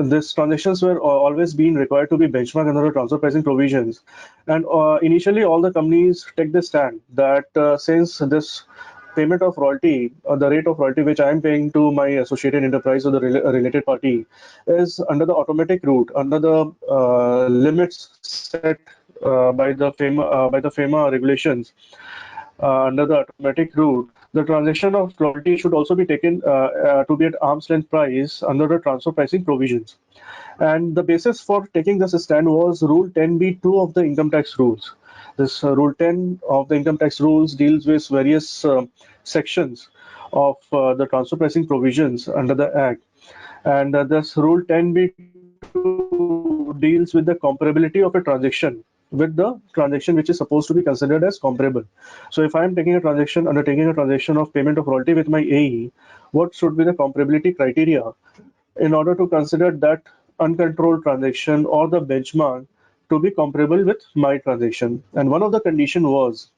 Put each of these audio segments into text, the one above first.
these transactions were always being required to be benchmarked under the transfer pricing provisions. And initially, all the companies take the stand that since this payment of royalty, or the rate of royalty which I am paying to my associated enterprise or the related party, is under the automatic route, under the limits set by the FEMA regulations, under the automatic route, the transaction of royalty should also be taken to be at arm's length price under the transfer pricing provisions. And the basis for taking this stand was Rule 10b(2) of the income tax rules. This Rule 10 of the income tax rules deals with various sections of the transfer pricing provisions under the Act. And this Rule 10b(2) deals with the comparability of a transaction with the transaction which is supposed to be considered as comparable. So if I am undertaking a transaction of payment of royalty with my AE, what should be the comparability criteria in order to consider that uncontrolled transaction or the benchmark to be comparable with my transaction? And one of the condition was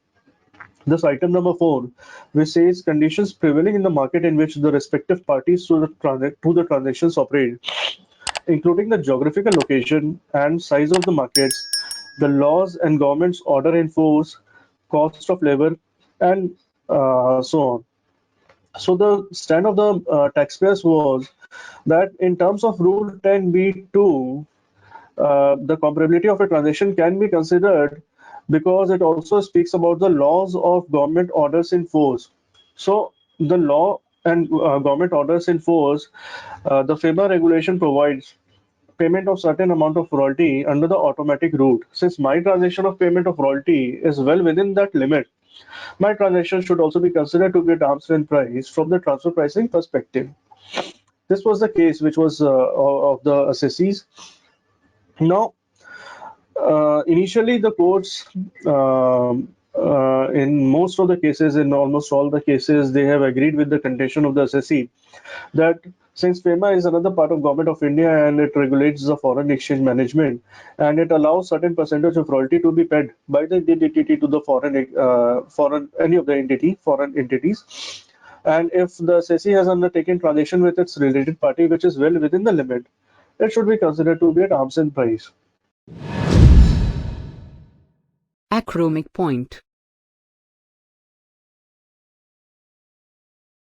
this item number 4, which says conditions prevailing in the market in which the respective parties to the transactions operate, including the geographical location and size of the markets, the laws and government's order in force, cost of labor, and so on. So the stand of the taxpayers was that in terms of Rule 10b(2), the comparability of a transaction can be considered because it also speaks about the laws of government orders in force. So the law and government orders in force, the FEMA regulation provides payment of certain amount of royalty under the automatic route. Since my transaction of payment of royalty is well within that limit, my transaction should also be considered to be at arm's length price from the transfer pricing perspective. This was the case which was of the assessees. Now, initially the courts, in most of the cases, in almost all the cases, they have agreed with the contention of the assessee that since FEMA is another part of Government of India and it regulates the foreign exchange management, and it allows certain percentage of royalty to be paid by the Indian entity to the foreign entities. And if the assessee has undertaken transaction with its related party which is well within the limit, it should be considered to be at arm's length price. Achromic Point.